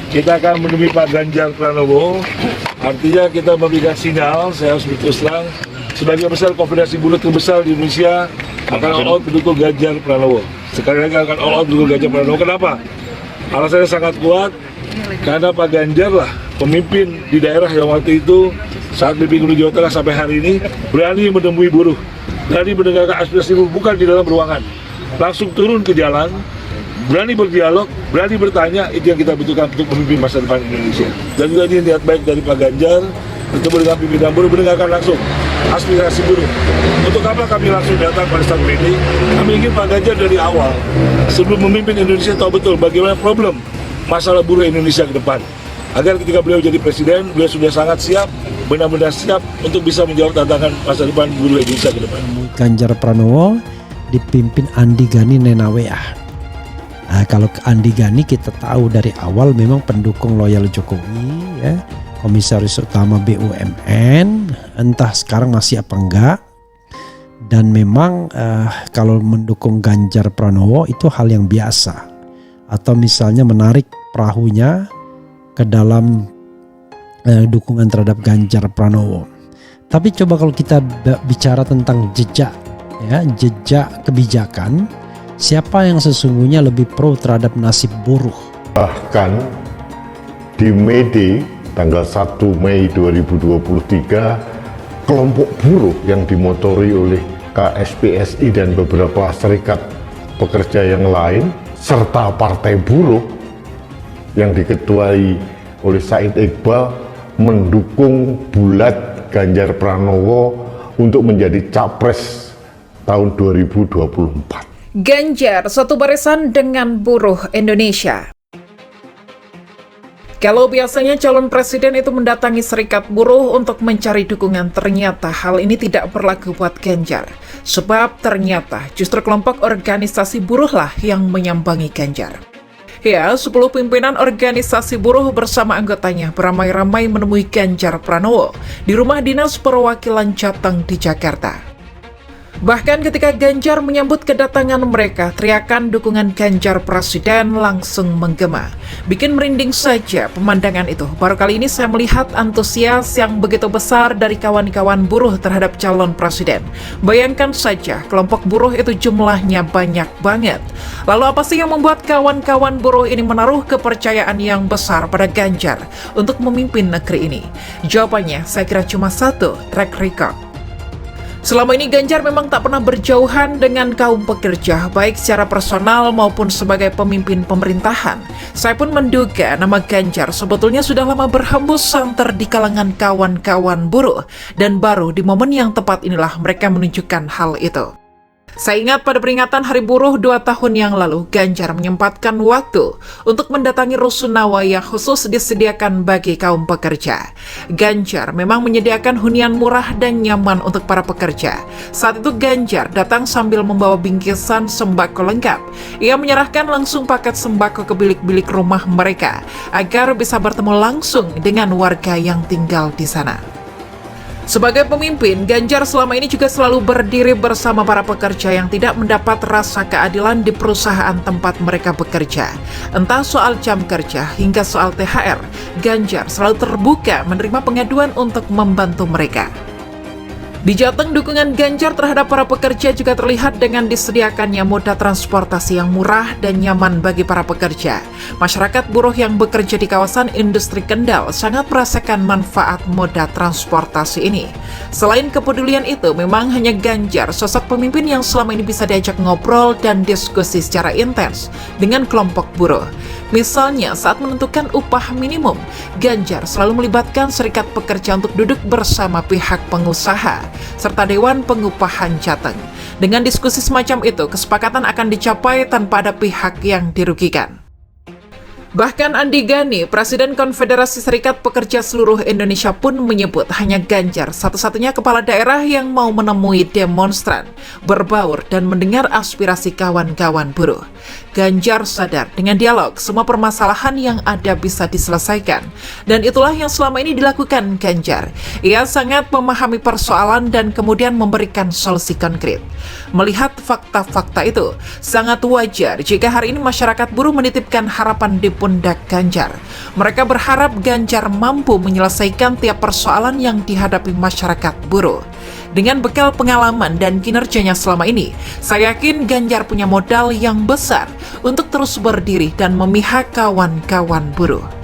kita akan menemui Pak Ganjar Pranowo. Artinya kita memberikan sinyal, saya harus berterus terang, sebagai besar konfederasi buruh terbesar di Indonesia akan all out mendukung Ganjar Pranowo. Sekali lagi akan all out mendukung Ganjar Pranowo. Kenapa? Alasannya sangat kuat, karena Pak Ganjar lah pemimpin di daerah yang waktu itu saat pimpin Gubernur Jawa Tengah sampai hari ini berani menemui buruh, berani mendengarkan aspirasi buruh bukan di dalam ruangan, langsung turun ke jalan, berani berdialog, berani bertanya. Itu yang kita butuhkan untuk memimpin masa depan Indonesia. Dan juga ini niat baik dari Pak Ganjar bertemu dengan pimpinan buruh, mendengarkan langsung aspirasi buruh. Untuk apa kami langsung datang pada saat ini? Kami ingin Pak Ganjar dari awal, sebelum memimpin Indonesia, tahu betul bagaimana problem masalah buruh Indonesia ke depan. Agar ketika beliau jadi presiden, beliau sudah sangat siap, benar-benar siap untuk bisa menjawab tantangan masa depan buruh Indonesia ke depan. Ganjar Pranowo dipimpin Andi Gani Nenawea. Kalau Andi Gani kita tahu dari awal memang pendukung loyal Jokowi, ya, komisaris utama BUMN, entah sekarang masih apa enggak. Dan memang kalau mendukung Ganjar Pranowo itu hal yang biasa. Atau misalnya menarik perahunya ke dalam dukungan terhadap Ganjar Pranowo. Tapi coba kalau kita bicara tentang jejak, ya, jejak kebijakan, siapa yang sesungguhnya lebih pro terhadap nasib buruh? Bahkan di Mei Day, tanggal 1 Mei 2023, kelompok buruh yang dimotori oleh KSPSI dan beberapa serikat pekerja yang lain, serta partai buruh yang diketuai oleh Said Iqbal, mendukung bulat Ganjar Pranowo untuk menjadi capres tahun 2024. Ganjar satu barisan dengan buruh Indonesia. Kalau biasanya calon presiden itu mendatangi serikat buruh untuk mencari dukungan, ternyata hal ini tidak berlaku buat Ganjar. Sebab ternyata justru kelompok organisasi buruh lah yang menyambangi Ganjar. Ya, 10 pimpinan organisasi buruh bersama anggotanya beramai-ramai menemui Ganjar Pranowo di rumah dinas perwakilan Jateng di Jakarta. Bahkan ketika Ganjar menyambut kedatangan mereka, teriakan dukungan Ganjar Presiden langsung menggema. Bikin merinding saja pemandangan itu. Baru kali ini saya melihat antusias yang begitu besar dari kawan-kawan buruh terhadap calon presiden. Bayangkan saja, kelompok buruh itu jumlahnya banyak banget. Lalu apa sih yang membuat kawan-kawan buruh ini menaruh kepercayaan yang besar pada Ganjar untuk memimpin negeri ini? Jawabannya saya kira cuma satu, track record. Selama ini Ganjar memang tak pernah berjauhan dengan kaum pekerja, baik secara personal maupun sebagai pemimpin pemerintahan. Saya pun menduga nama Ganjar sebetulnya sudah lama berhembus santer di kalangan kawan-kawan buruh, dan baru di momen yang tepat inilah mereka menunjukkan hal itu. Saya ingat pada peringatan Hari Buruh 2 tahun yang lalu, Ganjar menyempatkan waktu untuk mendatangi rusunawa yang khusus disediakan bagi kaum pekerja. Ganjar memang menyediakan hunian murah dan nyaman untuk para pekerja. Saat itu Ganjar datang sambil membawa bingkisan sembako lengkap. Ia menyerahkan langsung paket sembako ke bilik-bilik rumah mereka agar bisa bertemu langsung dengan warga yang tinggal di sana. Sebagai pemimpin, Ganjar selama ini juga selalu berdiri bersama para pekerja yang tidak mendapat rasa keadilan di perusahaan tempat mereka bekerja. Entah soal jam kerja hingga soal THR, Ganjar selalu terbuka menerima pengaduan untuk membantu mereka. Di Jateng, dukungan Ganjar terhadap para pekerja juga terlihat dengan disediakannya moda transportasi yang murah dan nyaman bagi para pekerja. Masyarakat buruh yang bekerja di kawasan industri Kendal sangat merasakan manfaat moda transportasi ini. Selain kepedulian itu, memang hanya Ganjar, sosok pemimpin yang selama ini bisa diajak ngobrol dan diskusi secara intens dengan kelompok buruh. Misalnya saat menentukan upah minimum, Ganjar selalu melibatkan serikat pekerja untuk duduk bersama pihak pengusaha serta Dewan Pengupahan Jateng. Dengan diskusi semacam itu, kesepakatan akan dicapai tanpa ada pihak yang dirugikan. Bahkan Andi Gani, Presiden Konfederasi Serikat Pekerja Seluruh Indonesia pun menyebut hanya Ganjar satu-satunya kepala daerah yang mau menemui demonstran, berbaur dan mendengar aspirasi kawan-kawan buruh. Ganjar sadar dengan dialog semua permasalahan yang ada bisa diselesaikan, dan itulah yang selama ini dilakukan Ganjar. Ia sangat memahami persoalan dan kemudian memberikan solusi konkret. Melihat fakta-fakta itu, sangat wajar jika hari ini masyarakat buruh menitipkan harapan di pundak Ganjar. Mereka berharap Ganjar mampu menyelesaikan tiap persoalan yang dihadapi masyarakat buruh. Dengan bekal pengalaman dan kinerjanya selama ini, saya yakin Ganjar punya modal yang besar untuk terus berdiri dan memihak kawan-kawan buruh.